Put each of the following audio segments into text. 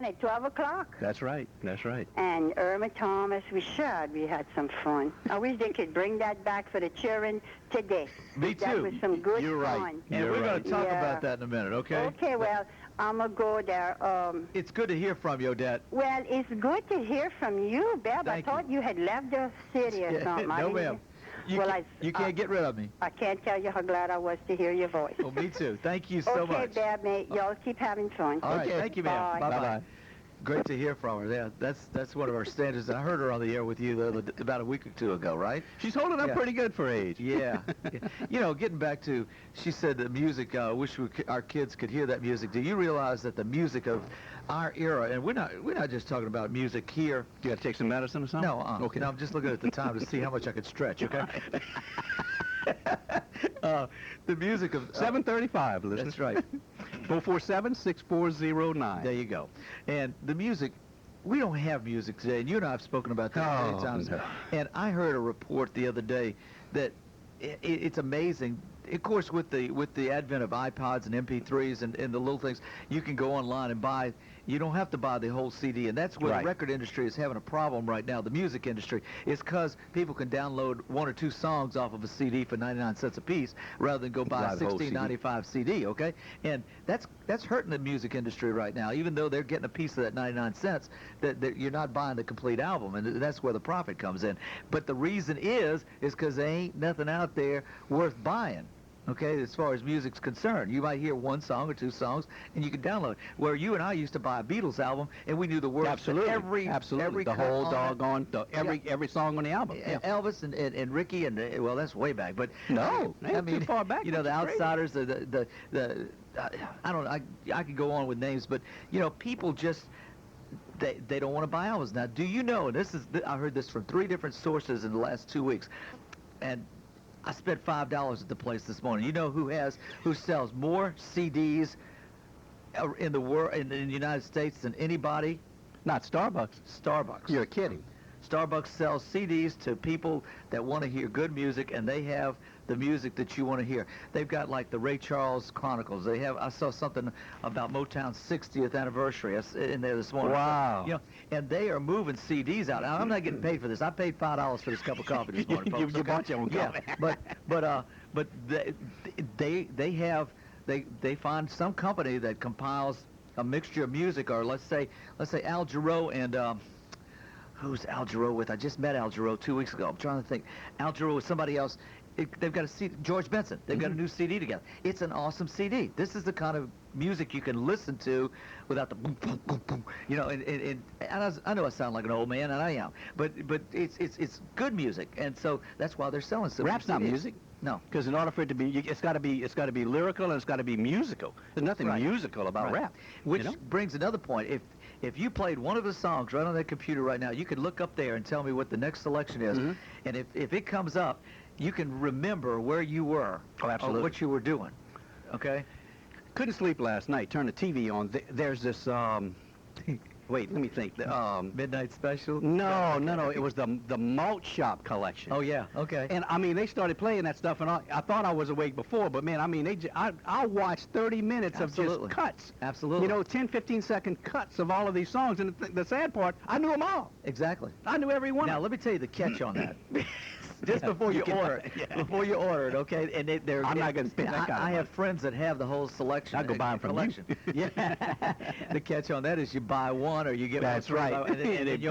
At 12 o'clock. That's right. That's right. And Irma Thomas, we had some fun. I wish they could bring that back for the children today. Me too. That was some good You're right. fun. And You're we're going right. to talk about that in a minute, okay? Okay, well, I'm going to go there. It's good to hear from you, Odette. Well, it's good to hear from you, Beb. Thank I thought you had left the city or something. No, ma'am. You can't get rid of me. I can't tell you how glad I was to hear your voice. Well, me too. Thank you so much. Okay, Beb, mate. Y'all keep having fun. All right, thank you, ma'am. Bye. Bye-bye. Great to hear from her. Yeah, that's one of our standards. I heard her on the air with you about a week or two ago, right? She's holding up pretty good for age. Yeah. You know, getting back to, she said the music, wish our kids could hear that music. Do you realize that the music of our era, and we're not just talking about music here. You got to take some medicine or something? No, okay. No, I'm just looking at the time to see how much I could stretch, okay? The music of... 7:35, listen. That's right. 447-6409. There you go. And the music, we don't have music today, and you and I have spoken about that many times. No. And I heard a report the other day that it's amazing. Of course, with the advent of iPods and MP3s and the little things, you can go online and buy. You don't have to buy the whole CD, and that's where the record industry is having a problem right now. The music industry is because people can download 1 or 2 songs off of a CD for 99 cents a piece, rather than go buy a $16.95 CD. Okay, and that's hurting the music industry right now. Even though they're getting a piece of that 99 cents, that you're not buying the complete album, and that's where the profit comes in. But the reason is because there ain't nothing out there worth buying. Okay, as far as music's concerned, you might hear 1 song or 2 songs, and you can download it. Where you and I used to buy a Beatles album, and we knew the words to every the whole doggone, every song on the album. Yeah. Elvis and Ricky and well, that's way back, but no, I mean, too far back. You know, the Outsiders, I could go on with names, but you know, people just. They don't want to buy albums now. Do you know? I heard this from 3 different sources in the last 2 weeks, and I spent $5 at the place this morning. You know who sells more CDs in the world, in the United States, than anybody? Not Starbucks. Starbucks. You're kidding. Starbucks sells CDs to people that want to hear good music, and they have the music that you want to hear. They've got like the Ray Charles Chronicles. I saw something about Motown's 60th anniversary in there this morning. Wow. You know, and they are moving CDs out. Now, I'm not getting paid for this. I paid $5 for this cup of coffee this morning, folks. You bought your own coffee. Yeah, but they find some company that compiles a mixture of music, or let's say Al Jarreau and who's Al Jarreau with? I just met Al Jarreau 2 weeks ago. I'm trying to think. Al Jarreau with somebody else. They've got a CD, George Benson. They've got a new CD together. It's an awesome CD. This is the kind of music you can listen to without the boom, boom, boom, boom. You know, and I know I sound like an old man, and I am. But it's good music, and so that's why they're selling so much. Rap's not music. No, because in order for it to be, it's got to be lyrical, and it's got to be musical. There's nothing musical about rap. Which brings another point. If you played one of the songs right on that computer right now, you could look up there and tell me what the next selection is. And if it comes up, you can remember where you were or what you were doing. Okay? Couldn't sleep last night. Turned the TV on. There's this wait, let me think. Midnight Special? No. It was the Malt Shop collection. Oh, yeah. Okay. And, I mean, they started playing that stuff, and I thought I was awake before, but, man, I mean, I watched 30 minutes of just cuts. Absolutely. You know, 10, 15-second cuts of all of these songs, and the sad part, I knew them all. Exactly. I knew every one. Now, let me tell you the catch on that. Just before you order it. Before you order it, okay? And they're... I'm not going to spend that kind of money. I have friends that have the whole selection. I'll go buy them from you. Yeah. The catch on that is you buy one or you get one. That's right. And you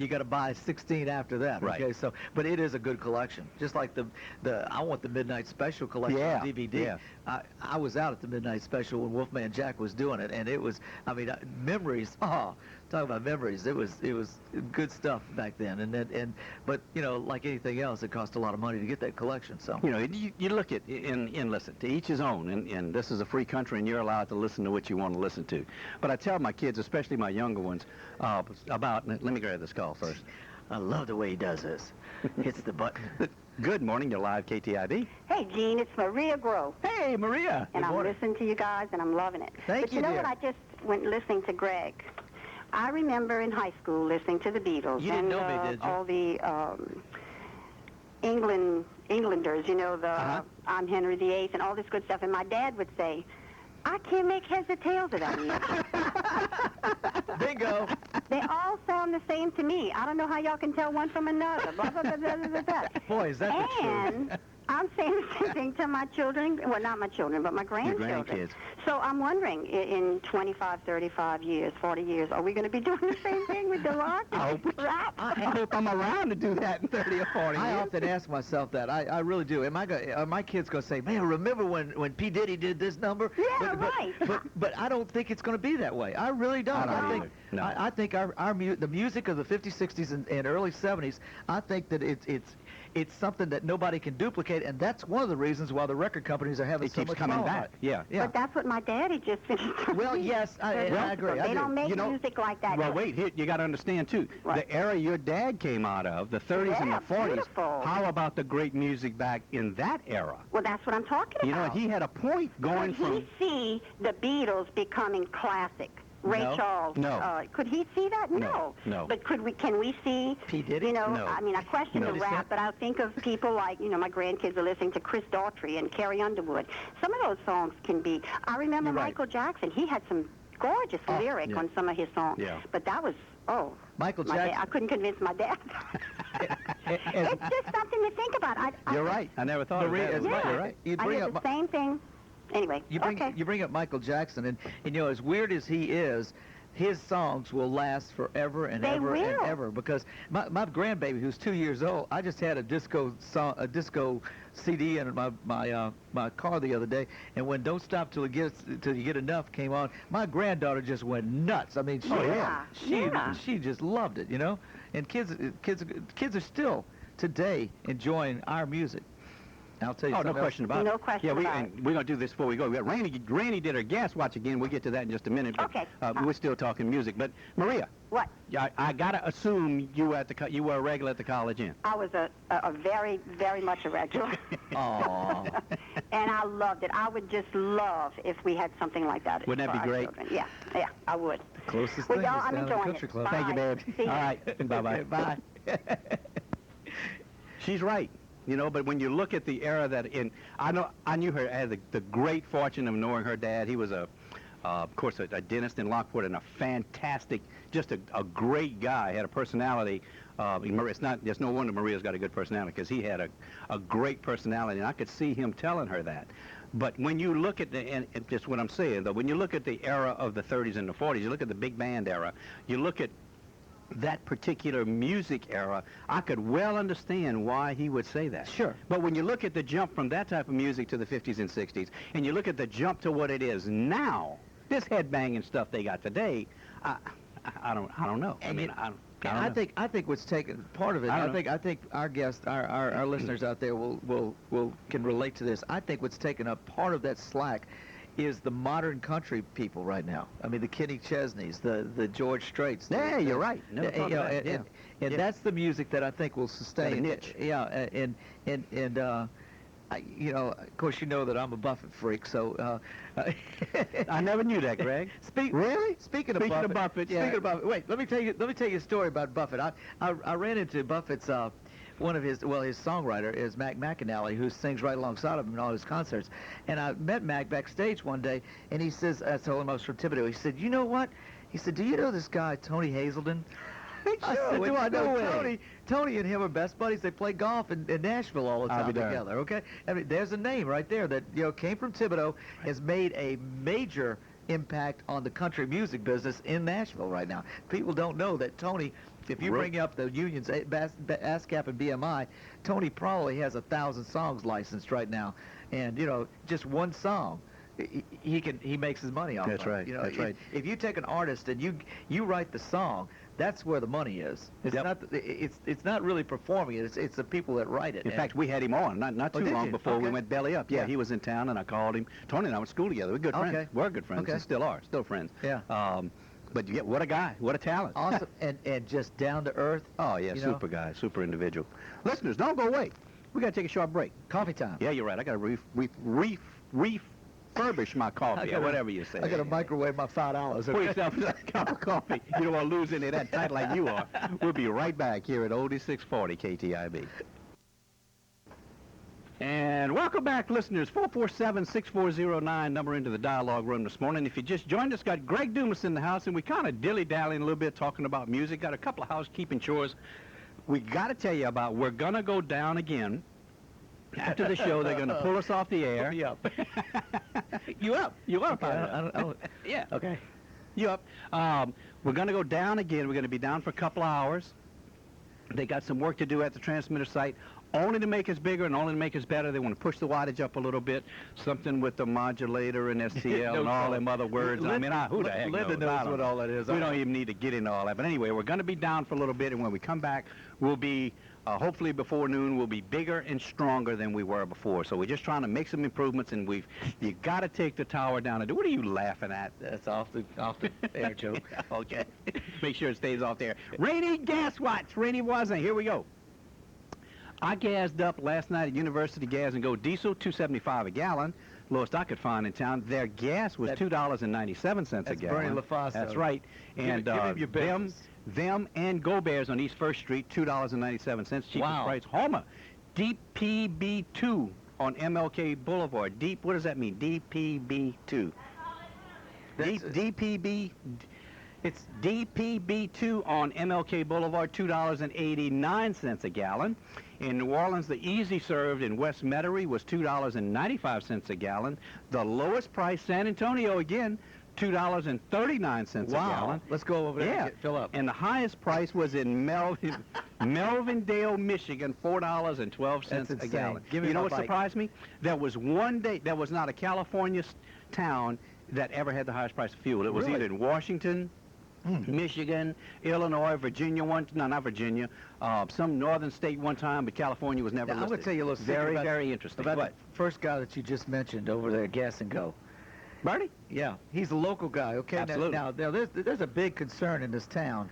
got to buy 16 after that. Right. Okay. So, but it is a good collection. Just like I want the Midnight Special collection on DVD. Yeah. I was out at the Midnight Special when Wolfman Jack was doing it, and it was, I mean, memories. Oh, talk about memories. It was good stuff back then. But you know, like anything else, it cost a lot of money to get that collection. So you know, you look at and listen, to each his own. And this is a free country, and you're allowed to listen to what you want to listen to. But I tell my kids, especially my younger ones, about. Let me grab this call first. I love the way he does this. Hits the button. Good morning, you're live KTIB. Hey, Gene, it's Maria Grove. Hey, Maria. And I'm listening to you guys, and I'm loving it. Thank you, But you know dear. what? I just went listening to Greg. I remember in high school listening to the Beatles. You didn't know me, did you? All the Englanders, you know, the I'm Henry VIII and all this good stuff. And my dad would say, I can't make heads or tails of that music. Bingo. They all sound the same to me. I don't know how y'all can tell one from another. Blah, blah, blah, blah, blah, blah. Boy, is that the truth. And I'm saying the same thing to my children. Well, not my children, but my grandchildren. grandkids. So I'm wondering, in 25, 35 years, 40 years, are we going to be doing the same thing with the rock? I hope I'm around to do that in 30 or 40 I years. often ask myself that. I really do. Are my kids going to say, man, remember when P. Diddy did this number? Yeah, right. But I don't think it's going to be that way. I really don't. I don't think either. No. I think the music of the 50s, 60s, and early 70s, I think that it's something that nobody can duplicate, and that's one of the reasons why the record companies are having It so keeps much coming fun. back. Yeah. But that's what my daddy just finished. Well, yes, I agree. They don't make music like that. Well, wait, here, you got to understand, too. What? The era your dad came out of, the 30s and Yeah, the 40s, beautiful. how about the great music back in that era? Well, that's what I'm talking You know, about. he had a point going Could from... he see the Beatles becoming classic? Ray No. Charles. No. Could he see that? No. No. But can we see? P. Diddy? You know, No. I mean, I question No. the rap, but I think of people like, my grandkids are listening to Chris Daughtry and Carrie Underwood. Some of those songs can be. I remember You're right. Michael Jackson. He had some gorgeous lyric yeah. on some of his songs. Yeah. But that was Michael my Jackson. dad, I couldn't convince my dad. It's just something to think about. You're right. I never thought Maria, of that. Yeah. You're right. You I bring hear up the same thing. Anyway, You bring up Michael Jackson, and as weird as he is, his songs will last forever and They ever and will. ever. Because my grandbaby, who's 2 years old, I just had a disco CD in my car the other day, and when "Don't Stop Till You Get Enough" came on, my granddaughter just went nuts. I mean, she just loved it, And kids are still today enjoying our music. I'll tell you Oh, no something else. question about it. No question about it. And we're going to do this before we go. We got Randy did her gas watch again. We'll get to that in just a minute. But, Okay. We're still talking music. But, Maria, What? I got to assume you were a regular at the College Inn. I was a very, very much a regular. Aw. And I loved it. I would just love if we had something like that. Wouldn't that for be our great? children. Yeah, I would. Closest Well, thing y'all, is I'm down at the enjoying country it. club. Bye. Thank you, babe. See you. All right. Bye-bye. Bye. She's right. But when you look at the era I knew her. I had the great fortune of knowing her dad. He was of course, a dentist in Lockport and a fantastic, just a great guy. Had a personality. There's no wonder Maria's got a good personality because he had a great personality, and I could see him telling her that. But when you look at and just what I'm saying though, when you look at the era of the 30s and the 40s, you look at the big band era, you look at that particular music era, I could well understand why he would say that. Sure. But when you look at the jump from that type of music to the 50s and 60s, and you look at the jump to what it is now, this headbanging stuff they got today, I don't know. And I don't I know. think what's taken part of it. I think our guests, our listeners out there can relate to this. I think what's taken up part of that slack is the modern country people right now. I mean, the Kenny Chesneys, the George Straits. Yeah, you're right. Never thought of that. And Yeah. that's the music that I think will sustain. Got a niche. Yeah, and of course, you know that I'm a Buffett freak, so. I never knew that, Greg. Really? Speaking of Buffett, yeah. Speaking of Buffett, wait, let me tell you a story about Buffett. I ran into Buffett's one of his songwriter is Mac McAnally, who sings right alongside of him in all his concerts. And I met Mac backstage one day, and he says, I told him I was from Thibodeau. He said, you know what? He said, do you know this guy Tony Hazelden? I said, do I know Tony? Tony and him are best buddies. They play golf in Nashville all the I'll time be darned. together. Okay, I mean, there's a name right there that came from Thibodeau, has made a major impact on the country music business in Nashville right now. People don't know that Tony. If you bring up the unions, ASCAP and BMI, Tony probably has 1,000 songs licensed right now, and just one song. He makes his money off. That's of it. right. That's right. If you take an artist and you write the song, that's where the money is. It's not really performing it. It's the people that write it. In fact, we had him on not too did long you? before we Okay. went belly up. Yeah, Yeah. he was in town, and I called him. Tony and I went to school together. We're good friends. Okay. We're good friends. Okay. And still are. Still friends. Yeah. But what a guy. What a talent. Awesome and just down to earth. Oh, yeah, super guy. Super individual. Listeners, don't go away. We got to take a short break. Coffee time. Yeah, you're right. I got to refurbish my coffee or whatever you say. I got to microwave my $5. Pour yourself a cup of coffee. You don't want to lose any of that tight like you are. We'll be right back here at Oldie 640 KTIB. And And welcome back, listeners. 447-6409, number into the dialogue room this morning. If you just joined us, got Greg Dumas in the house, and we kind of dilly-dallying a little bit talking about music. Got a couple of housekeeping chores. We got to tell you about, we're going to go down again. After the show, they're going to pull us off the air. You up? You up? You up? Okay, I don't, yeah. Okay. You up? We're going to go down again. We're going to be down for a couple of hours. They got some work to do at the transmitter site, only to make us bigger and only to make us better. They want to push the wattage up a little bit, something with the modulator and STL and all them other words. Who the heck Linda knows what all that is. We don't even need to get into all that. But anyway, we're going to be down for a little bit, and when we come back, we'll be, hopefully before noon, we'll be bigger and stronger than we were before. So we're just trying to make some improvements, and you got to take the tower down. And what are you laughing at? That's off the air joke. Okay. Make sure it stays off there. Rainy Gas Watch. Rainy Voisin. Here we go. I gassed up last night at University Gas and Go diesel, $2.75 a gallon. Lowest I could find in town. Their gas was $2.97 a gallon. Bernie LaFaso. That's right. And give him your business. them and Go Bears on East 1st Street, $2.97. Cheapest price. Homer, Deep PB2 on MLK Boulevard. Deep, what does that mean? DPB2. DPB. It's DPB2 on MLK Boulevard, $2.89 a gallon. In New Orleans, the Easy Served in West Metairie was $2.95 a gallon. The lowest price, San Antonio again, $2.39 a gallon. Let's go over there and fill up. And the highest price was in Melvindale, Michigan, $4.12 a gallon. You know what surprised me? There was one day, there was not a California town that ever had the highest price of fuel. It was either in Washington, Michigan, Illinois, Virginia, not Virginia, some northern state one time, but California was never listed. I'm going to tell you a little secret very interesting. about the first guy that you just mentioned over there, Gas and Go. Bernie? Yeah, he's a local guy, okay? Absolutely. Now there's a big concern in this town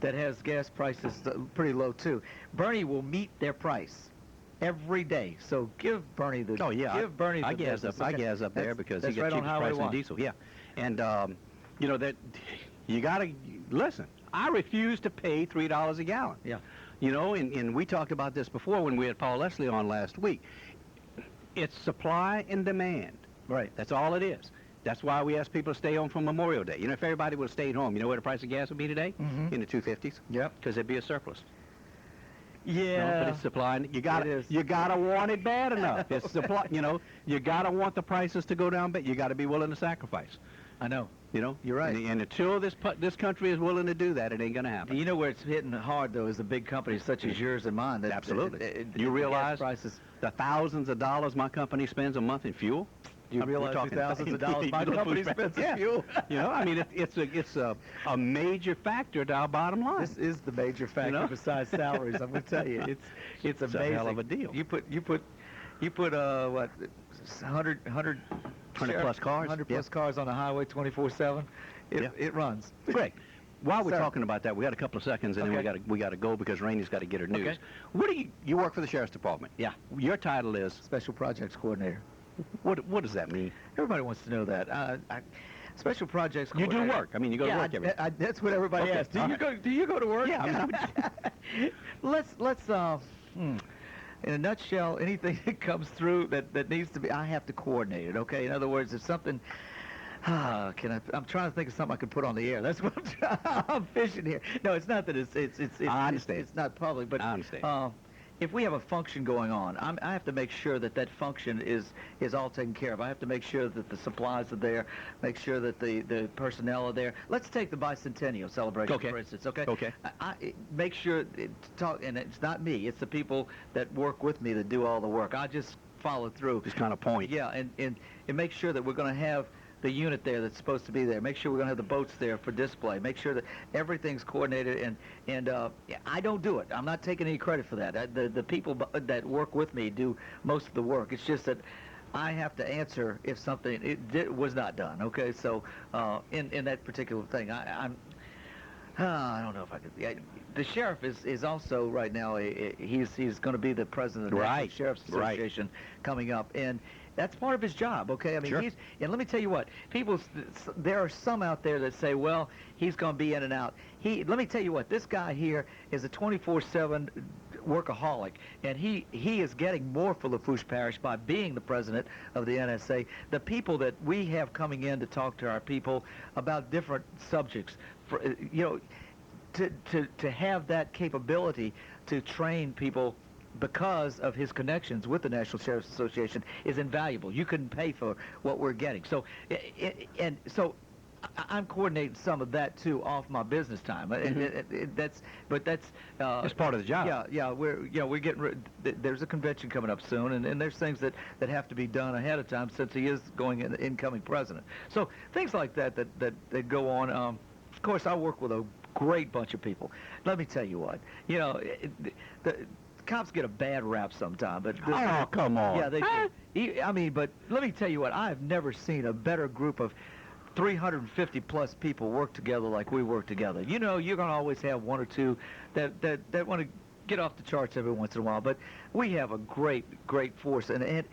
that has gas prices pretty low, too. Bernie will meet their price every day. So give Bernie the give Bernie the business. I gas up there because he gets right cheapest price in diesel. Yeah. And, you know, that you got to, listen, I refuse to pay $3 a gallon. Yeah. You know, and we talked about this before when we had Paul Leslie on last week. It's supply and demand. Right. That's all it is. That's why we ask people to stay home for Memorial Day. You know, if everybody would have stayed home, you know where the price of gas would be today? In the 250s. Yep. Because there'd be a surplus. Yeah. No, but it's supply. And you gotta want it bad enough. It's supply. You know, you gotta want the prices to go down, but you gotta be willing to sacrifice. I know. You know, you're right. And until this country is willing to do that, it ain't gonna happen. You know where it's hitting hard though is the big companies such as yours and mine. That, absolutely. You realize the thousands of dollars my company spends a month in fuel? You realize the thousands of dollars my company spends in fuel? You know, I mean, it's a major factor to our bottom line. This is the major factor besides salaries. I'm going to tell you, it's amazing. It's a hell of a deal. You put what 100 plus cars, 100 plus cars on the highway 24/7. It runs. Great. While we're talking about that, we got a couple of seconds, and then we got to go because Rainey's got to get her news. Okay. What do you work for the Sheriff's Department? Yeah. Your title is Special Projects Coordinator. What does that mean? Everybody wants to know that. Special Projects You Coordinator. do work. I mean, you go to work every day. That's what everybody asks. Do you go to work? Yeah. Let's in a nutshell, anything that comes through that needs to be, I have to coordinate it. Okay. In other words, if something. I'm trying to think of something I could put on the air. That's what I'm fishing here. No, it's not that it's I understand. It's not public, but I understand. If we have a function going on, I have to make sure that function is all taken care of. I have to make sure that the supplies are there, make sure that the personnel are there. Let's take the bicentennial celebration, for instance, okay? Okay. I make sure, and it's not me, it's the people that work with me that do all the work. I just follow through. Just kind of point. Yeah, and make sure that we're going to have the unit there that's supposed to be there. Make sure we're going to have the boats there for display. Make sure that everything's coordinated. And I don't do it. I'm not taking any credit for that. The people that work with me do most of the work. It's just that I have to answer if something was not done. Okay, so in that particular thing, I don't know if I could. The sheriff is also right now. He's going to be the president of the National Sheriff's Association coming up, and that's part of his job, okay? I mean, and let me tell you what, there are some out there that say, well, he's going to be in and out. Let me tell you what, this guy here is a 24/7 workaholic, and he is getting more for Lafourche Parish by being the president of the NSA. The people that we have coming in to talk to our people about different subjects, for, to have that capability to train people because of his connections with the National Sheriff's Association is invaluable. You couldn't pay for what we're getting. So, I'm coordinating some of that too off my business time. That's It's part of the job. Yeah. We're getting. There's a convention coming up soon, and there's things that have to be done ahead of time since he is incoming president. So things like that go on. Of course, I work with a great bunch of people. Let me tell you what. The cops get a bad rap sometime, but oh, come on. Yeah, they do. I mean, but let me tell you what. I have never seen a better group of 350 plus people work together like we work together. You're going to always have one or two that want to get off the charts every once in a while, but we have a great force, and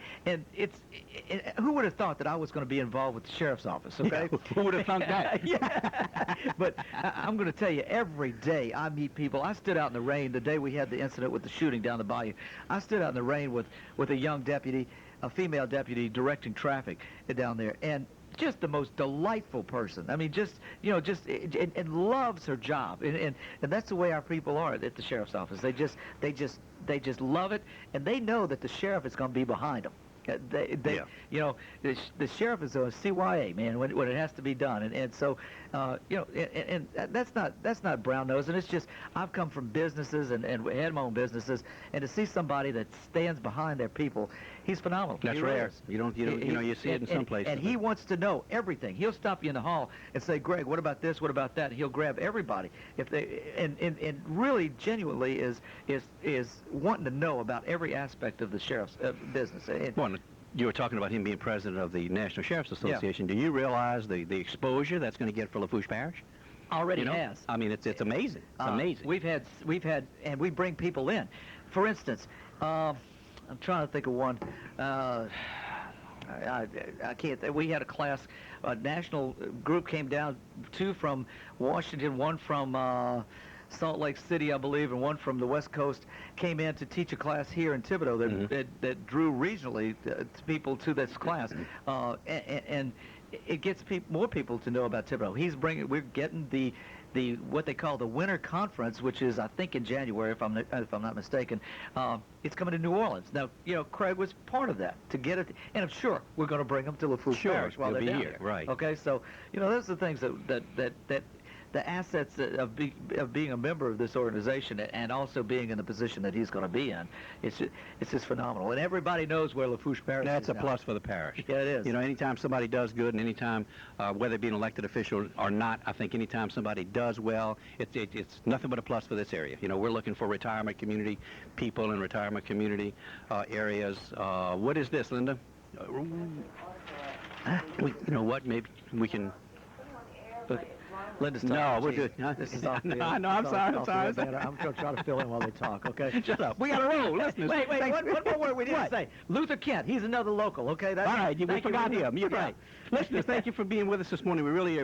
who would have thought that I was going to be involved with the sheriff's office? Okay, yeah, who would have thunk that? Yeah, but I'm going to tell you, every day I meet people. I stood out in the rain the day we had the incident with the shooting down the bayou. I stood out in the rain with a young deputy, a female deputy directing traffic down there, and just the most delightful person. I mean, and loves her job, and that's the way our people are at the sheriff's office. They just love it, and they know that the sheriff is going to be behind them. The sheriff is a CYA, man, when it has to be done, and so and that's not brown nose, and it's just I've come from businesses and had my own businesses, and to see somebody that stands behind their people, he's phenomenal. That's rare. You see it in some places. And he wants to know everything. He'll stop you in the hall and say, Greg, what about this? What about that? And he'll grab everybody if they and really genuinely is wanting to know about every aspect of the sheriff's business. You were talking about him being president of the National Sheriff's Association. Yeah. Do you realize the exposure that's going to get for Lafourche Parish? Already has. I mean, it's amazing. It's amazing. We've had, and we bring people in. For instance, I'm trying to think of one. I can't. We had a class, a national group came down, 2 from Washington, 1 from Salt Lake City, I believe, and 1 from the West Coast, came in to teach a class here in Thibodeau that drew regionally people to this class, and it gets more people to know about Thibodeau. We're getting the what they call the Winter Conference, which is I think in January, if I'm not mistaken. It's coming to New Orleans. Now, Craig was part of that to get it, and I'm sure we're going to bring them to Lafourche Parish while they're down here. Right. Okay, so those are the things that the assets of being a member of this organization and also being in the position that he's going to be in, it's just phenomenal. And everybody knows where Lafourche Parish is. That's a plus for the parish. Yeah, it is. Anytime somebody does good, and anytime, whether it be an elected official or not, I think anytime somebody does well, it's nothing but a plus for this area. We're looking for retirement community people in retirement community areas. What is this, Linda? Maybe we can... Okay. Linda's talking. No, we're good. This is off no, I'm sorry. I'm going to try to fill in while they talk, okay? Shut up. We got to roll. Listen. Wait, one more word we didn't say. Luther Kent, he's another local, okay? All right, we forgot him. You're right. Listeners, thank you for being with us this morning. We really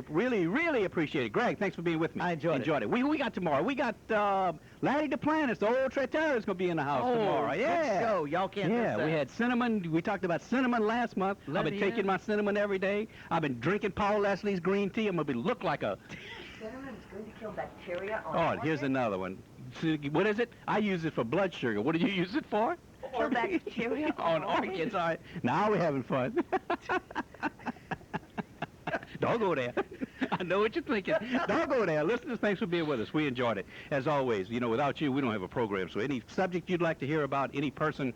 appreciate it. Greg, thanks for being with me. I enjoyed it. We got tomorrow. We got Larry DePlanis, the old Traiteur, is going to be in the house tomorrow. Yeah. Good show. Y'all can't miss that. We had cinnamon. We talked about cinnamon last month. I've been taking my cinnamon every day. I've been drinking Paul Leslie's green tea. I'm going to look like a... Cinnamon is going to kill bacteria on here's another one. What is it? I use it for blood sugar. What do you use it for? Or bacteria on orchids. All right. Now we're having fun. Don't go there. I know what you're thinking. Don't go there. Listeners, thanks for being with us. We enjoyed it. As always, without you, we don't have a program. So any subject you'd like to hear about, any person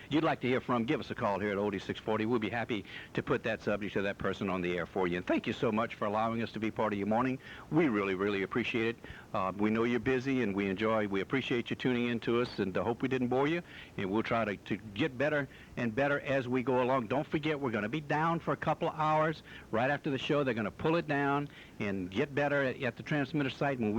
you'd like to hear from, give us a call here at Oldie 640. We'll be happy to put that subject to that person on the air for you. And thank you so much for allowing us to be part of your morning. We really appreciate it. We know you're busy, and we appreciate you tuning in to us, and hope we didn't bore you. And we'll try to get better and better as we go along. Don't forget, we're going to be down for a couple of hours. Right after the show, they're going to pull it down and get better at the transmitter site. When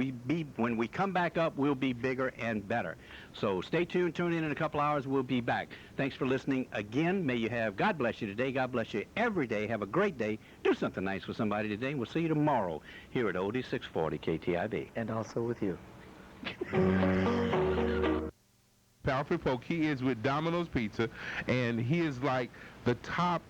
we come back up, we'll be bigger and better. So stay tuned. Tune in a couple hours. We'll be back. Thanks for listening again. May you have, God bless you today. God bless you every day. Have a great day. Do something nice for somebody today. We'll see you tomorrow here at Oldie 640 KTIB. And also with you. Alfred Polk. He is with Domino's Pizza, and he is like the top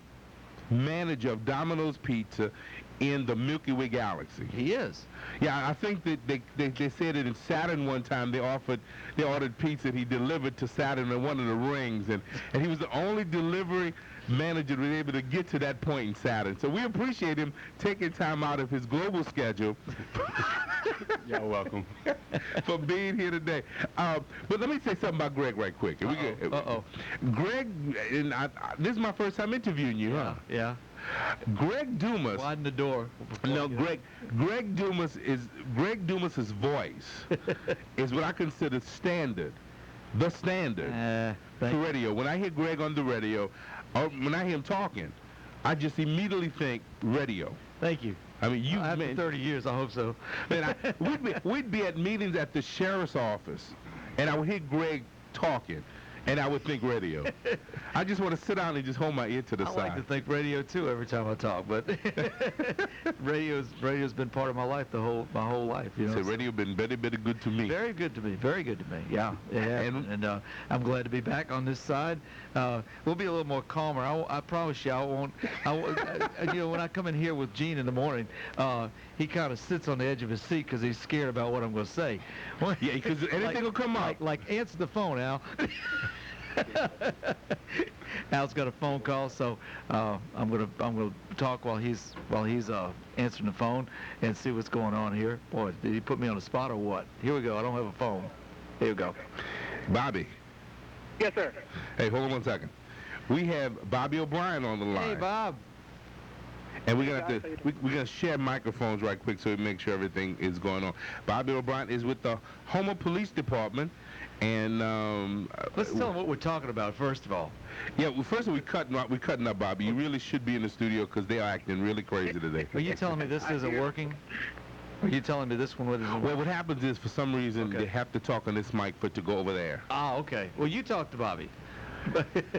manager of Domino's Pizza in the Milky Way galaxy. He is. Yeah, I think that they said it in Saturn one time. They ordered pizza, and he delivered to Saturn in one of the rings, and he was the only delivery manager to be able to get to that point in Saturn. So we appreciate him taking time out of his global schedule. You're welcome. For being here today. But let me say something about Greg right quick. Greg, and this is my first time interviewing you, huh? Yeah. Greg Dumas. Widen the door. No, Greg Dumas's voice is what I consider standard. The standard for radio. When I hear Greg on the radio, or when I hear him talking, I just immediately think radio. Thank you. I mean, after 30 years, I hope so. Man, we'd be at meetings at the sheriff's office, and I would hear Greg talking, and I would think radio. I just want to sit down and just hold my ear to the side. I like to think radio too every time I talk, but radio's been part of my life my whole life. You know, so radio been very, very good to me. Very good to me. Very good to me. Yeah. And I'm glad to be back on this side. We'll be a little more calmer. I promise you, I won't. You know, when I come in here with Gene in the morning, he kind of sits on the edge of his seat because he's scared about what I'm going to say. Yeah, because anything will come up. Like answer the phone, Al. Al's got a phone call, so I'm gonna talk while he's answering the phone and see what's going on here. Boy, did he put me on the spot or what? Here we go. I don't have a phone. Here we go. Bobby. Yes, sir. Hey, hold on 1 second. We have Bobby O'Brien on the line. Hey, Bob. And we're gonna share microphones right quick so we make sure everything is going on. Bobby O'Brien is with the Houma Police Department, and let's tell them what we're talking about first of all. Yeah, well, first of all, we're cutting up, Bobby. You really should be in the studio because they are acting really crazy today. Are you telling me this isn't working? Are you telling me this one isn't working? Well, what happens is for some reason they have to talk on this mic for it to go over there. Ah, okay. Well, you talk to Bobby.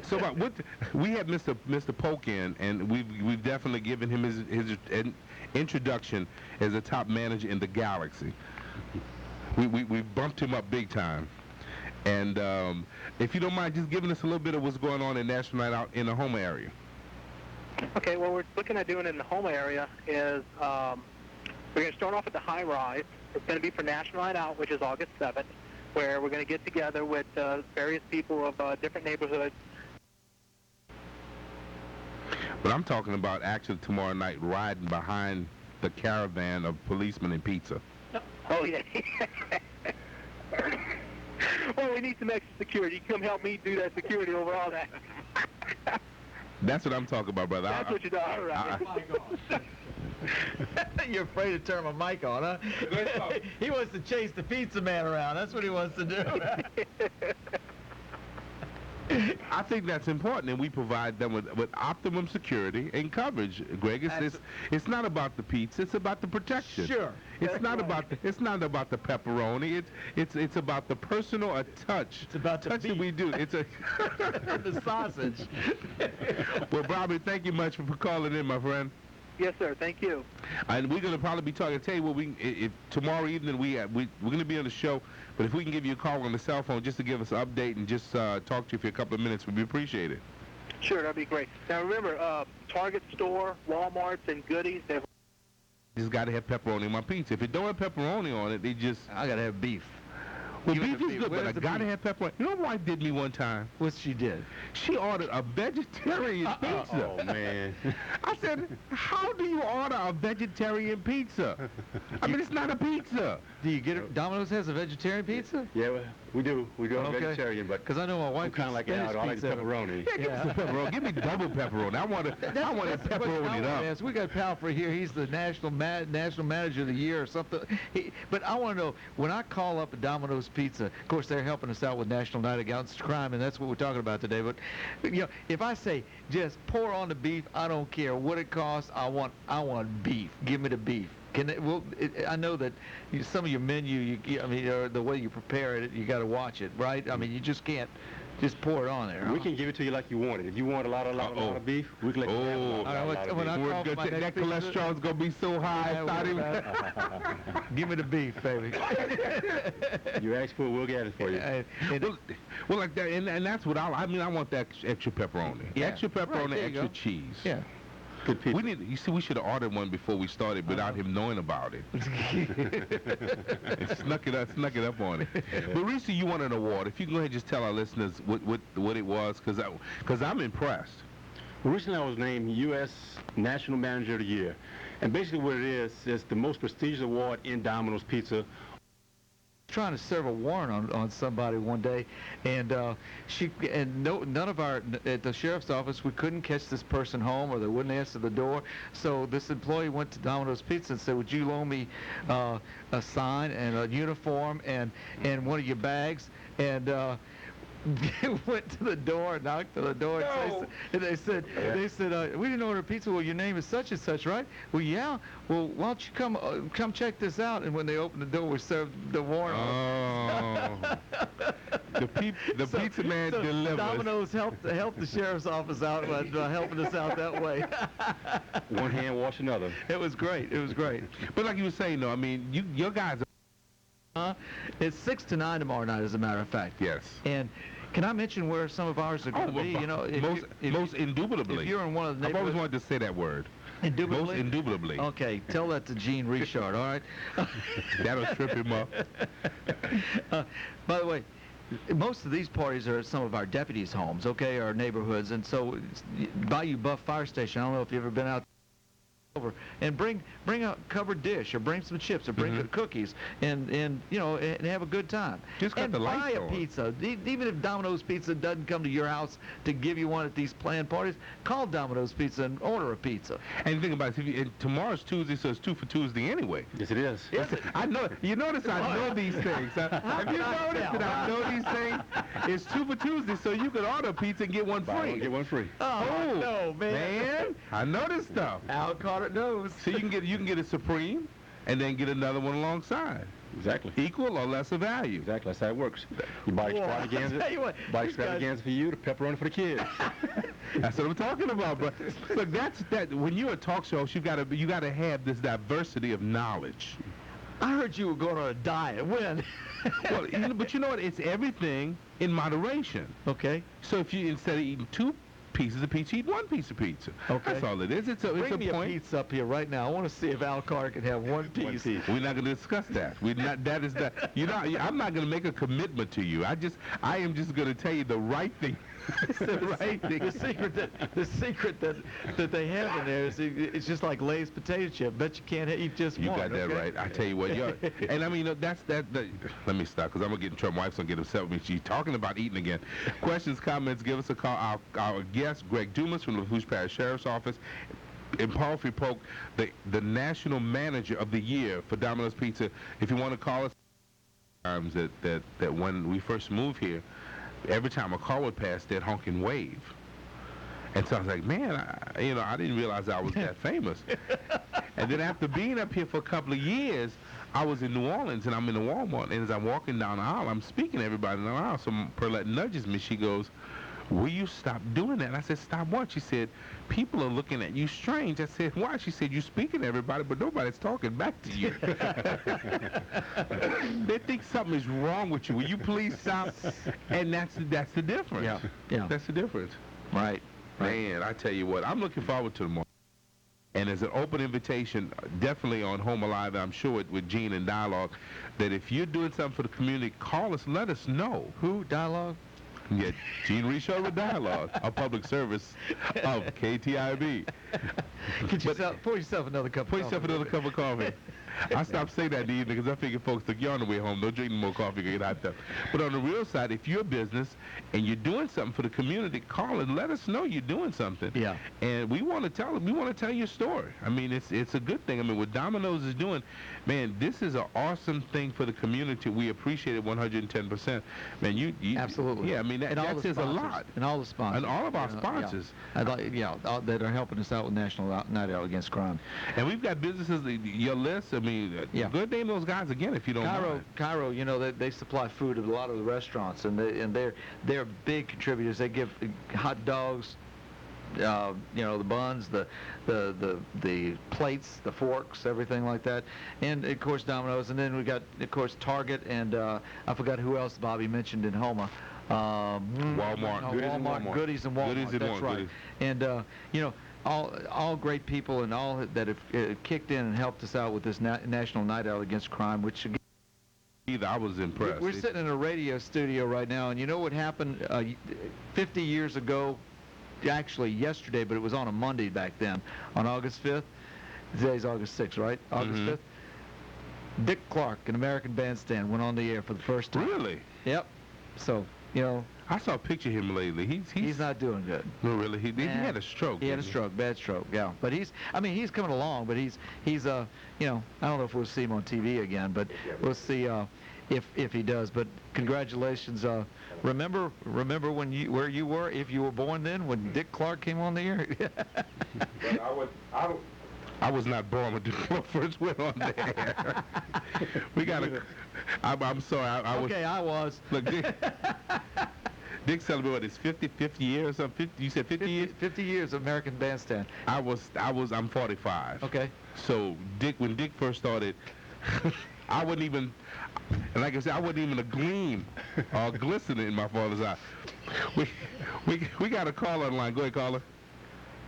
So we had Mr. Polk in, and we've definitely given him his introduction as a top manager in the galaxy. We bumped him up big time, and if you don't mind, just giving us a little bit of what's going on in National Night Out in the Houma area. Okay, what we're looking at doing in the Houma area is we're going to start off at the high rise. It's going to be for National Night Out, which is August 7th. Where we're going to get together with various people of different neighborhoods. But I'm talking about actually tomorrow night riding behind the caravan of policemen and pizza. Oh, yeah. Well, we need some extra security. Come help me do that security over all that. That's what I'm talking about, brother. That's what you're doing. All right. You're afraid to turn my mic on, huh? He wants to chase the pizza man around. That's what he wants to do. I think that's important, and we provide them with optimum security and coverage. Greg, it's not about the pizza; it's about the protection. Sure. It's not about the pepperoni. It's about the personal touch. It's about the touch beef that we do. It's a the sausage. Well, Bobby, thank you much for calling in, my friend. Yes, sir. Thank you. And we're going to probably be talking. Tell you what, if tomorrow evening we're going to be on the show, but if we can give you a call on the cell phone just to give us an update and just talk to you for a couple of minutes, we'd appreciate it. Sure, that'd be great. Now remember, Target store, Walmart's, and Goodies. They've just got to have pepperoni on my pizza. If it don't have pepperoni on it, I got to have beef. Well, beef is good, but I gotta have pepperoni. You know what my wife did me one time? What she did? She ordered a vegetarian pizza. Oh, man. I said, how do you order a vegetarian pizza? I mean, it's not a pizza. Do you get it? Domino's has a vegetarian pizza? Yeah, we do. We do have vegetarian, but because I know my wife kind of like Al. I like pepperoni. Yeah, give me some pepperoni. Give me double pepperoni. I want it pepperoni up. Yes, we got Palfrey here. He's the national manager of the year or something. But I want to know, when I call up a Domino's Pizza, of course they're helping us out with National Night Against Crime, and that's what we're talking about today. But you know, if I say just pour on the beef, I don't care what it costs. I want beef. Give me the beef. I know that some of your menu, or the way you prepare it, you got to watch it, right? I mean, you just can't just pour it on there. We can give it to you like you want it. If you want a lot of beef, we can let you have a lot of when beef. I call for my That next pizza, cholesterol's gonna be so high. Yeah, it's not well, even. give me the beef, baby. You ask for it, we'll get it for you. Well, like that, and that's what I mean. I want that extra pepperoni, Yeah. extra pepperoni, Right, there you extra go. cheese. Yeah. Good pizza. We need. You see, we should have ordered one before we started without him knowing about it. And snuck it up on it. But Reese, you won an award. If you can go ahead and just tell our listeners what it was, because I'm impressed. Recently, I was named U.S. National Manager of the Year. And basically what it is, it's the most prestigious award in Domino's Pizza. Trying to serve a warrant on somebody one day, and none of our at the sheriff's office, we couldn't catch this person home, or they wouldn't answer the door. So this employee went to Domino's Pizza and said, "Would you loan me a sign and a uniform and one of your bags?" And went to the door, knocked on the door, and they said, "We didn't order pizza. Well, your name is such and such, right? Well, yeah. Well, why don't you come check this out?" And when they opened the door, we served the warrant. Oh. The pizza man delivers. Domino's helped the sheriff's office out by helping us out that way. One hand wash another. It was great. But like you were saying, though, I mean, your guys. It's 6 to 9 tomorrow night, as a matter of fact. Yes. And can I mention where some of ours are going to be? You know, most indubitably. If you're in one of the I've always neighborhoods, wanted to say that word. indubitably. Most indubitably. Okay, tell that to Gene Richard. All right. That'll trip him up. By the way, most of these parties are at some of our deputies' homes, okay, our neighborhoods, and so Bayou Buff Fire Station. I don't know if you've ever been out over and bring a covered dish, or bring some chips, or bring cookies, and have a good time. Just got and the buy lights a on. pizza. Even if Domino's Pizza doesn't come to your house to give you one at these planned parties, call Domino's Pizza and order a pizza. And you think about it, tomorrow's Tuesday, so it's 2 for Tuesday anyway. Yes, it is. I know. You notice I know these things. Have you noticed that I know these things? It's 2 for Tuesday, so you can order a pizza and get one Buy free. one, get one free. Oh, no, Man, I know this stuff. Al Carter knows. So you can get a Supreme, and then get another one alongside. Exactly. Equal or lesser value. Exactly. That's how it works. You buy extravaganza. Tell you what, Buy these guys- extravaganza for you, the pepperoni for the kids. That's what I'm talking about, bro. Look, that. When you're a talk show host, you gotta have this diversity of knowledge. I heard you were going on a diet. When? Well, but you know what? It's everything in moderation. Okay. So if you, instead of eating 2 pieces of pizza, eat 1 piece of pizza. Okay. That's all it is. It's Bring a me point. a pizza up here right now. I want to see if Al Carter can have one piece. We're not going to discuss that. We're not. That is that. I'm not going to make a commitment to you. I am just going to tell you the right thing. The right thing. The secret that they have in there is it's just like Lay's potato chip. Bet you can't eat just You one. got that okay? right. I tell you what, and I mean that's that. Let me stop because I'm gonna get in trouble. My wife's gonna get upset with me. She's talking about eating again. Questions, comments, give us a call. Our guest, Greg Dumas from the Lafourche Parish Sheriff's Office. In Palfrey Polk, the National Manager of the Year for Domino's Pizza. If you want to call us, times that when we first moved here, every time a car would pass, they'd honk and wave. And so I was like, man, I didn't realize I was that famous. And then after being up here for a couple of years, I was in New Orleans, and I'm in the Walmart, and as I'm walking down the aisle, I'm speaking to everybody in the aisle. So Perlette nudges me. She goes, will you stop doing that? And I said, stop what? She said, people are looking at you strange. I said, why? She said, you're speaking to everybody, but nobody's talking back to you. They think something is wrong with you. Will you please stop? And that's the difference. Yeah. That's the difference. Right. Man, I tell you what, I'm looking forward to tomorrow. And as an open invitation, definitely on Home Alive, I'm sure with Gene and Dialogue, that if you're doing something for the community, call us, let us know. Who? Dialogue? Yeah, Gene Richard with Dialogue, a public service of KTIB. Pour yourself another cup of Pour yourself another cup of coffee. I stopped saying that in the evening because I figured folks took you on the way home. Don't drink no more coffee, get hot stuff. But on the real side, if you're a business and you're doing something for the community, call and let us know you're doing something. Yeah. And we want to tell your story. I mean, it's a good thing. I mean, what Domino's is doing, man, this is an awesome thing for the community. We appreciate it 110%. Man, you Absolutely. Yeah, I mean, that says a lot. And all the sponsors. And all of our sponsors. That are helping us out with National Night Out Against Crime. And we've got businesses, your list, I mean, Yeah. good name those guys again if you don't mind. Cairo, you know, they supply food to a lot of the restaurants, and they're big contributors. They give hot dogs, you know, the buns, the plates, the forks, everything like that, and of course Domino's, and then we got of course Target, and I forgot who else Bobby mentioned in Homa. Walmart. Goodies and Walmart. Goodies and That's Walmart, right. goodies. And you know, all great people and all that have kicked in and helped us out with this National Night Out Against Crime, which again, I was impressed. we're sitting in a radio studio right now, and you know what happened 50 years ago, actually yesterday, but it was on a Monday back then, on August 5th. Today's August 6th, right? August 5th. Dick Clark, an American Bandstand, went on the air for the first time. Really? Yep. So, you know, I saw a picture of him lately. he's not doing good. No, really. He had a stroke. He had a didn't stroke, bad stroke, yeah. But he's coming along, but he's you know, I don't know if we'll see him on TV again, but we'll see if he does. But congratulations. Remember when where you were, if you were born then, when Dick Clark came on the air? I was not born when Dick Clark first went on there. We got to. I'm sorry. I was. Okay, I was. Look, Dick celebrated what, his 50th year or something. You said 50 years? 50 years of American Bandstand. I'm 45. Okay. So when Dick first started, I wouldn't even, and like I said, I wasn't even a gleam or glistening in my father's eye. We got a caller on the line. Go ahead, caller.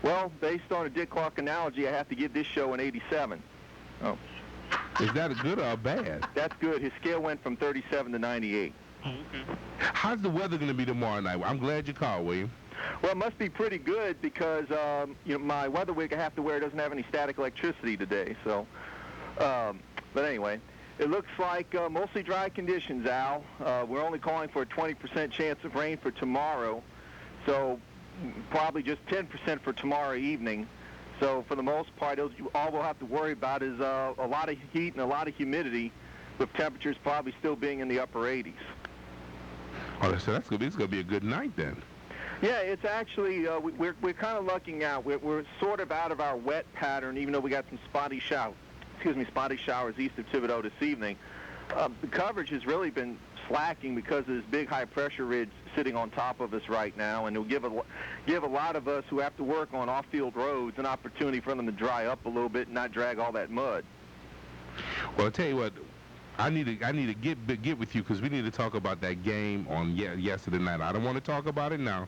Well, based on a Dick Clark analogy, I have to give this show an 87. Oh. Is that a good or a bad? That's good. His scale went from 37 to 98. How's the weather going to be tomorrow night? I'm glad you called, William. Well, it must be pretty good because you know, my weather wig I have to wear doesn't have any static electricity today. So, but anyway, it looks like mostly dry conditions, Al. We're only calling for a 20% chance of rain for tomorrow, so probably just 10% for tomorrow evening. So for the most part, all we'll have to worry about is a lot of heat and a lot of humidity, with temperatures probably still being in the upper 80s. Oh, so it's going to be a good night then. Yeah, it's actually, we're kind of lucking out. We're sort of out of our wet pattern, even though we got some spotty showers east of Thibodeau this evening. The coverage has really been slacking because of this big high-pressure ridge sitting on top of us right now, and it'll give a lot of us who have to work on off-field roads an opportunity for them to dry up a little bit and not drag all that mud. Well, I'll tell you what, I need to get with you because we need to talk about that game on yesterday night. I don't want to talk about it now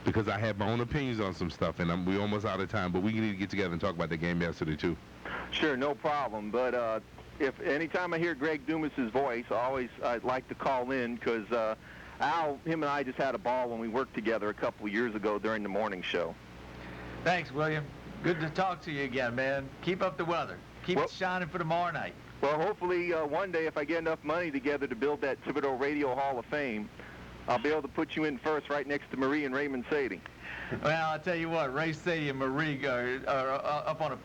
because I have my own opinions on some stuff, and we're almost out of time. But we need to get together and talk about the game yesterday too. Sure, no problem. But if anytime I hear Greg Dumas' voice, I'd like to call in because him and I just had a ball when we worked together a couple of years ago during the morning show. Thanks, William. Good to talk to you again, man. Keep up the weather. Keep it shining for tomorrow night. Well, hopefully one day if I get enough money together to build that Thibodeau Radio Hall of Fame, I'll be able to put you in first right next to Marie and Raymond Sadie. Well, I'll tell you what, Ray Sadie and Marie are up on a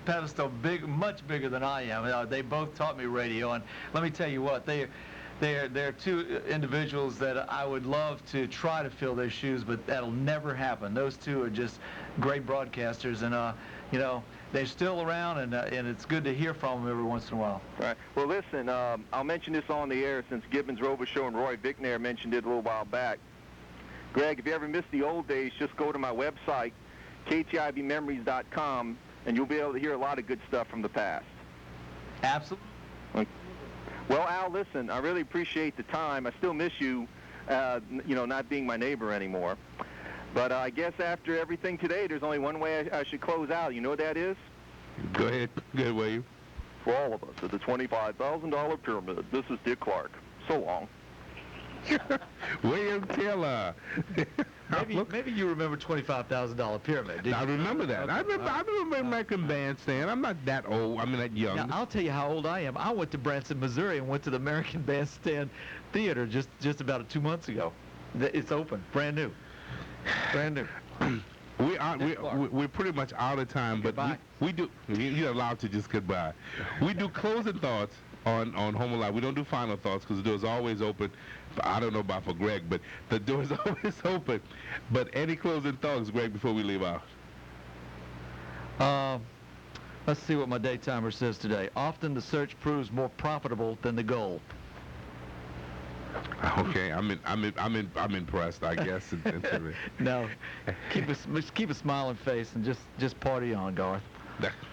pedestal much bigger than I am. They both taught me radio, and let me tell you what, they're two individuals that I would love to try to fill their shoes, but that'll never happen. Those two are just great broadcasters, and you know, they're still around, and it's good to hear from them every once in a while. Right. Well, listen, I'll mention this on the air since Gibbons Robichaux and Roy Bickner mentioned it a little while back. Greg, if you ever miss the old days, just go to my website, KTIBmemories.com, and you'll be able to hear a lot of good stuff from the past. Absolutely. Well, Al, listen, I really appreciate the time. I still miss you, you know, not being my neighbor anymore. But I guess after everything today, there's only one way I should close out. You know what that is? Go ahead, William. For all of us at the $25,000 pyramid, this is Dick Clark. So long. William Taylor. Maybe you remember $25,000 pyramid. I remember that. I remember American Bandstand. I'm not that old. I'm not young. Now, I'll tell you how old I am. I went to Branson, Missouri, and went to the American Bandstand Theater just about 2 months ago. It's open, brand new. We're pretty much out of time, but we do. You're allowed to just goodbye. We do closing thoughts on Home Alive. We don't do final thoughts because the door's always open. I don't know about for Greg, but the door's always open. But any closing thoughts, Greg, before we leave out? Let's see what my daytimer says today. Often the search proves more profitable than the goal. Okay, I'm impressed, I guess. No, keep a smiling face and just party on, Garth.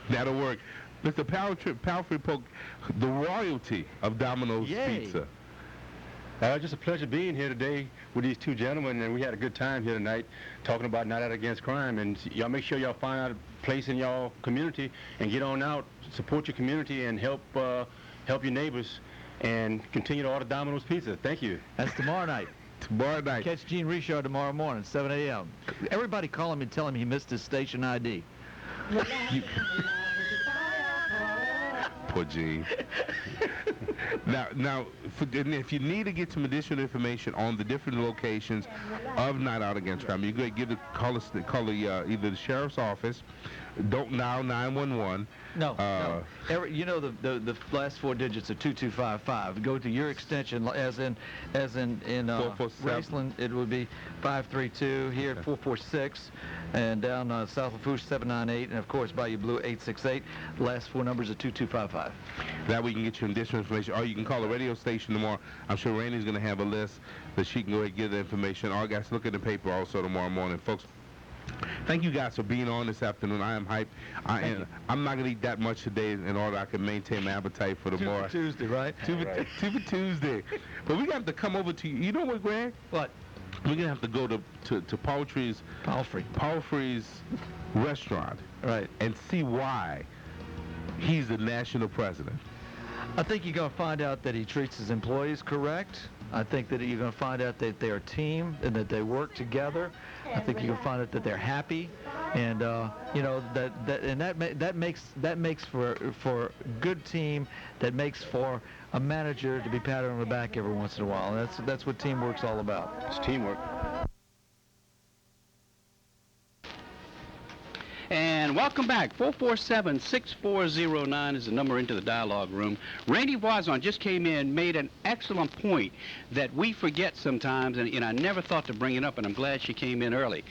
That'll work. Mr. Palfrey Polk, the royalty of Domino's Yay. Pizza. Just a pleasure being here today with these two gentlemen, and we had a good time here tonight talking about Night Out Against Crime. And y'all make sure y'all find out a place in y'all community and get on out, support your community, and help your neighbors, and continue to order Domino's Pizza. Thank you. That's tomorrow night. Tomorrow night. Catch Gene Richard tomorrow morning, 7 a.m. Everybody call him and tell him he missed his station ID. Poor Gene. Now, if you need to get some additional information on the different locations of Night Out Against Crime, you could call either the sheriff's office, Don't Now 911. No. You know the last four digits are 2255. Go to your extension, as in 447. Graceland, it would be 532. Here at 446, and down south of Fouche 798, and of course Bayou Blue 868. Last four numbers are 2255. That way you can get your additional information, or you can call the radio station tomorrow. I'm sure Randy's going to have a list that she can go ahead and give the information. Or guys, look at the paper also tomorrow morning, folks. Thank you guys for being on this afternoon. I am hyped. I'm not going to eat that much today in order I can maintain my appetite for tomorrow. 2 for Tuesday, right? Two for Tuesday. But we're going to have to come over to you know what, Greg? What? We're going to have to go to Palfrey's restaurant, right, and see why he's the national president. I think you're going to find out that he treats his employees correct. I think that you're going to find out that they're a team and that they work together. I think you're going to find out that they're happy, and that makes for a good team. That makes for a manager to be patted on the back every once in a while. And that's what teamwork's all about. It's teamwork. And welcome back. 447-6409 is the number into the dialogue room. Randy Voisin just came in, made an excellent point that we forget sometimes, and I never thought to bring it up, and I'm glad she came in early.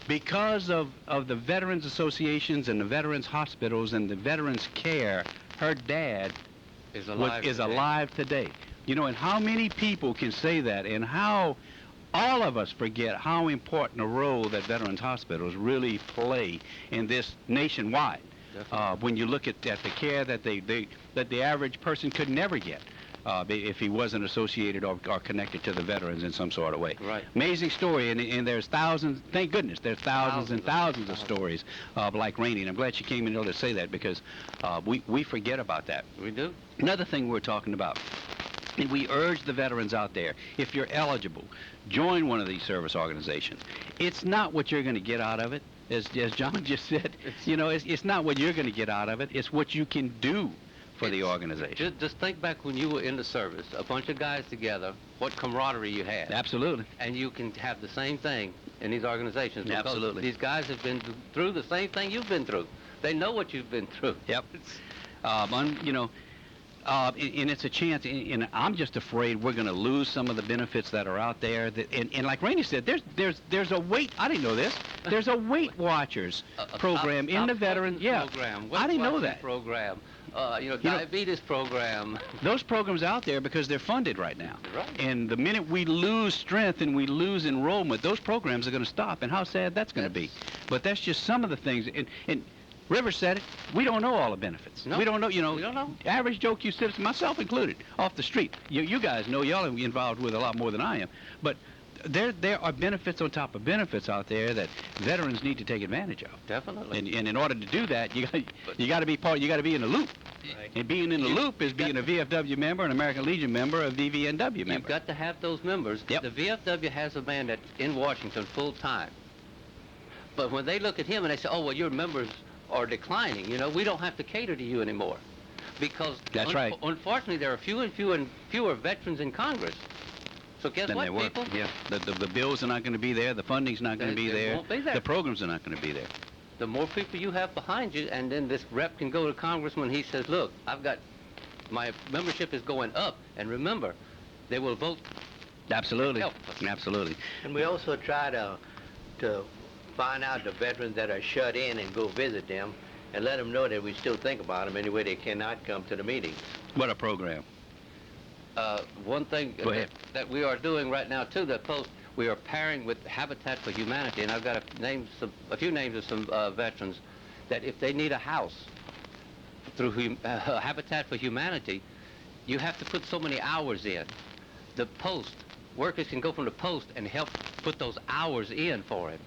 Because of the Veterans Associations and the Veterans Hospitals and the Veterans Care, her dad is alive today. You know, and how many people can say that, and how all of us forget how important a role that veterans hospitals really play in this nationwide. When you look at the care that that the average person could never get if he wasn't associated or connected to the veterans in some sort of way. Right. Amazing story, and there's thousands. Thank goodness, there's thousands and thousands of stories like Rainey. And I'm glad she came in to say that, because we forget about that. We do. Another thing we're talking about. And we urge the veterans out there, if you're eligible, join one of these service organizations. It's not what you're going to get out of it, as John just said. It's not what you're going to get out of it. It's what you can do for the organization. Just think back when you were in the service, a bunch of guys together, what camaraderie you had. Absolutely. And you can have the same thing in these organizations. Absolutely. These guys have been through the same thing you've been through. They know what you've been through. Yep. And it's a chance, and I'm just afraid we're going to lose some of the benefits that are out there. And like Rainey said, there's a weight. I didn't know this. There's a Weight Watchers program in the veteran. Yeah, program. I didn't know that. Program. Diabetes program. Those programs out there because they're funded right now. Right. And the minute we lose strength and we lose enrollment, those programs are going to stop. And how sad that's going to be. But that's just some of the things. And Rivers said it. We don't know all the benefits. No. We don't know, We don't know. Average Joe Q citizen, myself included, off the street. You guys know, y'all are involved with a lot more than I am. But there are benefits on top of benefits out there that veterans need to take advantage of. Definitely. And in order to do that, you got to be in the loop. Right. And being in the loop is being a VFW member, an American Legion member, a VVNW member. You've got to have those members. Yep. The VFW has a man that's in Washington full time. But when they look at him and they say, "Oh, well, your members are declining. We don't have to cater to you anymore," because that's right. Unfortunately, there are fewer and fewer veterans in Congress. So guess Than what, they were. people? Yeah. The bills are not going to be there. The funding's not going to be there. Won't be there. The programs are not going to be there. The more people you have behind you, and then this rep can go to Congressman. He says, "Look, my membership is going up, and remember, they will vote." Absolutely. Help us. Absolutely. And we also try to find out the veterans that are shut in and go visit them. and let them know that we still think about them anyway they cannot come to the meetings. What a program. One thing Go ahead. that we are doing right now too, the post, we are pairing with Habitat for Humanity, and I've got a few names of some veterans that if they need a house through Habitat for Humanity, you have to put so many hours in. The post, workers can go from the post and help put those hours in for him.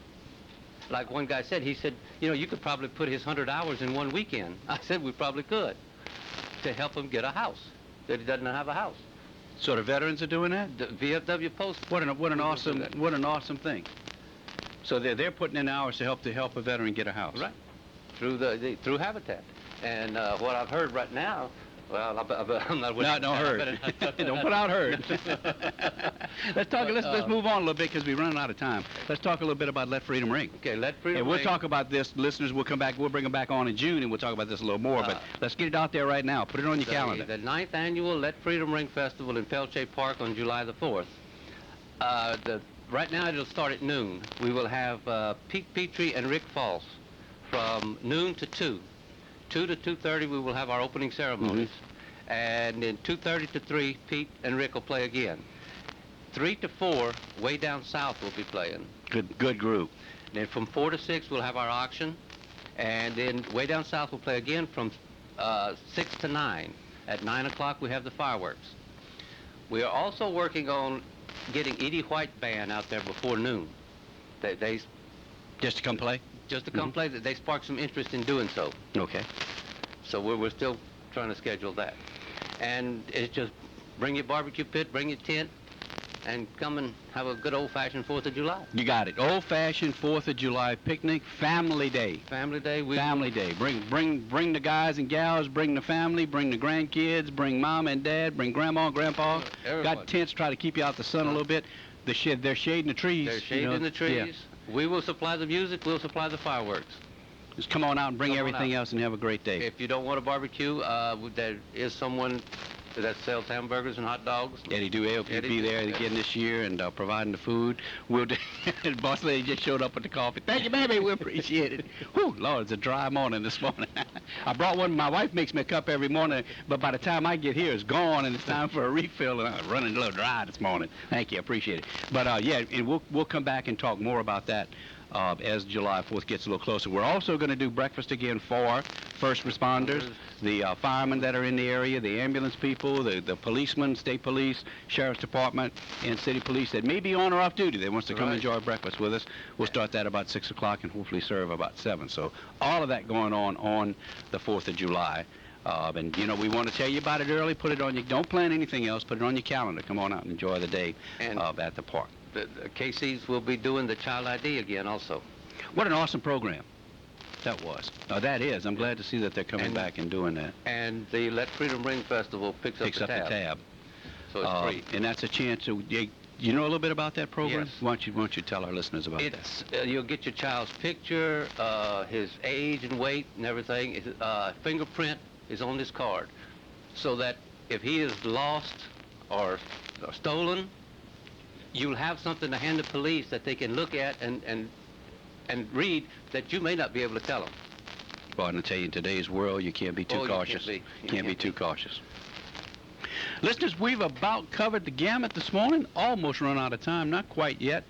Like one guy said, he said, you know, you could probably put his 100 hours in one weekend. I said we probably could, to help him get a house, that he doesn't have a house. So the veterans are doing that? The VFW Post. What an awesome thing. So they're putting in hours to help a veteran get a house. Right. Through Habitat. And what I've heard right now, well, I'm not with No, don't heard. Don't put out heard. Let's move on a little bit because we're running out of time. Let's talk a little bit about Let Freedom Ring. Okay, Let Freedom And we'll Ring. talk about this. Listeners, we'll come back. We'll bring them back on in June, and we'll talk about this a little more. But let's get it out there right now. Put it on your calendar. The 9th Annual Let Freedom Ring Festival in Felche Park on July the 4th. Right now it'll start at noon. We will have Pete Petrie and Rick Falls from noon to 2. 2 to 2:30 we will have our opening ceremonies. And then 2:30 to 3, Pete and Rick will play again. 3 to 4, Way Down South will be playing. Good group. Then from 4 to 6, we'll have our auction. And then Way Down South will play again from 6 to 9. At 9 o'clock, we have the fireworks. We are also working on getting Edie White Band out there before noon. They Just to come play? Just to come play. They sparked some interest in doing so. Okay. So we're still trying to schedule that. And it's just bring your barbecue pit, bring your tent, and come and have a good old-fashioned 4th of July. You got it. Old-fashioned 4th of July picnic, family day. Family day. Family day. Bring the guys and gals, bring the family, bring the grandkids, bring mom and dad, bring grandma and grandpa. Everyone. Got tents, try to keep you out the sun a little bit. They're shading the trees. They're shading the trees. Yeah. We will supply the music. We'll supply the fireworks. Just come on out and bring everything else and have a great day. If you don't want a barbecue, there is someone that sells hamburgers and hot dogs. Eddie Dewey will be there again this year and providing the food. Boss lady just showed up with the coffee. Thank you, baby. We appreciate it. Whew, Lord, it's a dry morning this morning. I brought one. My wife makes me a cup every morning, but by the time I get here, it's gone and it's time for a refill, and I'm running a little dry this morning. Thank you. I appreciate it. But, yeah, and we'll come back and talk more about that as July 4th gets a little closer. We're also going to do breakfast again for first responders, the firemen that are in the area, the ambulance people, the policemen, state police, sheriff's department, and city police that may be on or off duty. They want to come enjoy breakfast with us. We'll start that about 6 o'clock and hopefully serve about 7. So all of that going on the 4th of July. And, you know, we want to tell you about it early. Put it on your, don't plan anything else. Put it on your calendar. Come on out and enjoy the day at the park. The KCs will be doing the Child ID again also. What an awesome program that was. That is. I'm glad to see that they're coming back and doing that. And the Let Freedom Ring Festival picks up the tab. So it's free. And that's a chance to, you know a little bit about that program? Yes. Why don't you tell our listeners about that? You'll get your child's picture, his age and weight and everything. His fingerprint is on this card. So that if he is lost or stolen, you'll have something to hand the police that they can look at and read that you may not be able to tell them. Well, and I tell you, in today's world, you can't be too cautious. You can't be too cautious. Listeners, we've about covered the gamut this morning. Almost run out of time, not quite yet.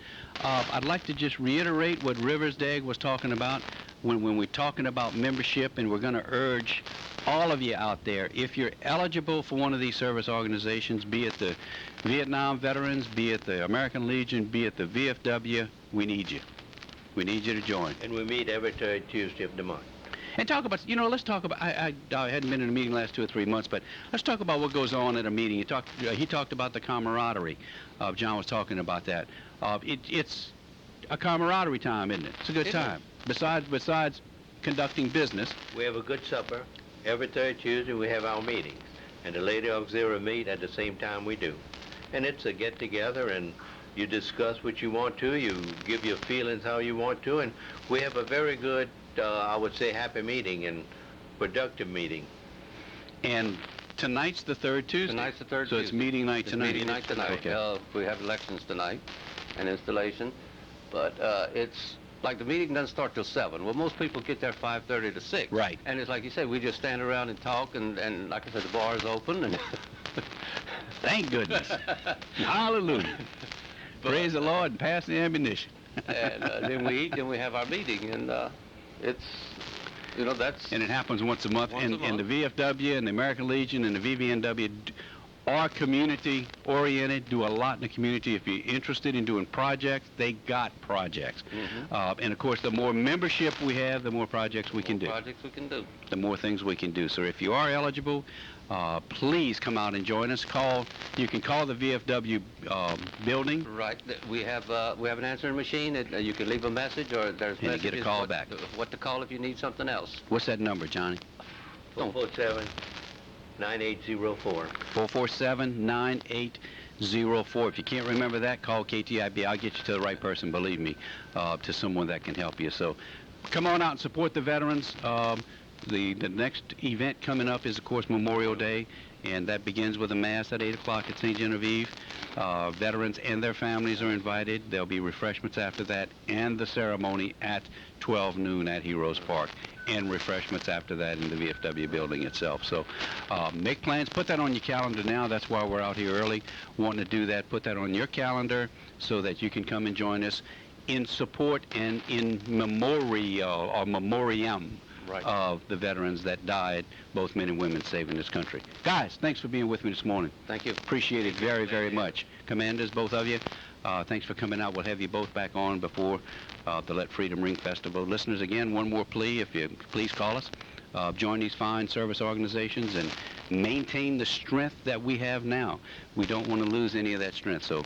I'd like to just reiterate what Rivers Dag was talking about when we're talking about membership, and we're going to urge all of you out there, if you're eligible for one of these service organizations, be it the Vietnam Veterans, be it the American Legion, be it the VFW, we need you. We need you to join. And we meet every third Tuesday of the month. And talk about, let's talk about, I hadn't been in a meeting the last 2 or 3 months, but let's talk about what goes on at a meeting. He talked about the camaraderie. John was talking about that. It's a camaraderie time, isn't it? It's a good time. Besides conducting business. We have a good supper. Every third Tuesday we have our meetings. And the Lady Auxiliary meet at the same time we do. And it's a get-together, and you discuss what you want to. You give your feelings how you want to. And we have a very good, I would say, happy meeting and productive meeting. And tonight's the third Tuesday? Tonight's the third Tuesday. So it's meeting night tonight? Meeting night tonight. Okay. We have elections tonight and installation. But it's like the meeting doesn't start till 7. Well, most people get there 5:30 to 6. Right. And it's like you said, we just stand around and talk, and like I said, the bar is open. And Thank goodness. Hallelujah. Praise the Lord and pass the ammunition. and then we eat, then we have our meeting, and it's, that's... And it happens once a month. Once a month. And the VFW and the American Legion and the VVNW are community-oriented, do a lot in the community. If you're interested in doing projects, they got projects. And, of course, the more membership we have, the more projects we can do. Projects we can do. The more things we can do. So if you are eligible, please come out and join us. You can call the VFW building. Right. We have an answering machine. You can leave a message, or there's And you get a call back. What to call if you need something else. What's that number, Johnny? 447-9804. 447-9804. If you can't remember that, call KTIB. I'll get you to the right person, believe me, to someone that can help you. So come on out and support the veterans. The next event coming up is, of course, Memorial Day, and that begins with a Mass at 8 o'clock at St. Genevieve. Veterans and their families are invited. There'll be refreshments after that, and the ceremony at 12 noon at Heroes Park, and refreshments after that in the VFW building itself. So make plans. Put that on your calendar now. That's why we're out here early, wanting to do that. Put that on your calendar so that you can come and join us in support and in memorial or memoriam of the veterans that died, both men and women, saving this country. Guys, thanks for being with me this morning. Thank you. Appreciate it very, very much. Commanders, both of you, thanks for coming out. We'll have you both back on before the Let Freedom Ring Festival. Listeners, again, one more plea, if you please call us. Join these fine service organizations and maintain the strength that we have now. We don't want to lose any of that strength, so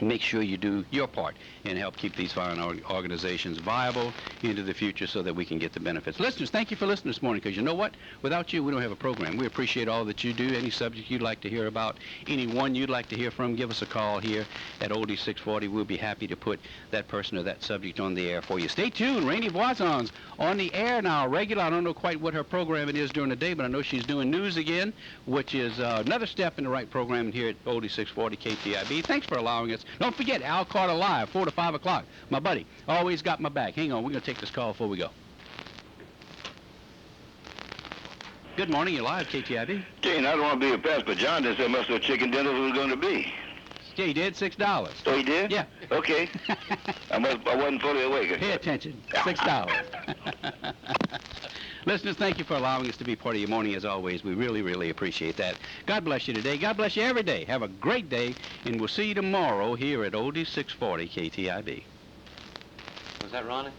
make sure you do your part and help keep these fine organizations viable into the future so that we can get the benefits. Listeners, thank you for listening this morning, because you know what? Without you, we don't have a program. We appreciate all that you do. Any subject you'd like to hear about, anyone you'd like to hear from, give us a call here at Oldie 640. We'll be happy to put that person or that subject on the air for you. Stay tuned. Rainey Voisin's on the air now, regular. I don't know quite what her program it is during the day, but I know she's doing news again, which is another step in the right programming here at Oldie 640 KTIB. Thanks for allowing us. Don't forget, Al Carter Live, 4 to 5 o'clock. My buddy, always got my back. Hang on, we're going to take this call before we go. Good morning, you're live, KTIB. Gene, I don't want to be a pest, but John just said most of the chicken dinners was going to be. Yeah, he did, $6. Oh, he did? Yeah. Okay. I wasn't fully awake. Pay attention, $6. Listeners, thank you for allowing us to be part of your morning as always. We really, really appreciate that. God bless you today. God bless you every day. Have a great day, and we'll see you tomorrow here at Oldie 640 KTIB. Was that Ronnie?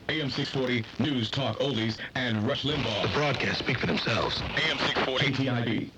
AM 640, News Talk Oldies, and Rush Limbaugh. The broadcasts speak for themselves. AM 640, KTIB.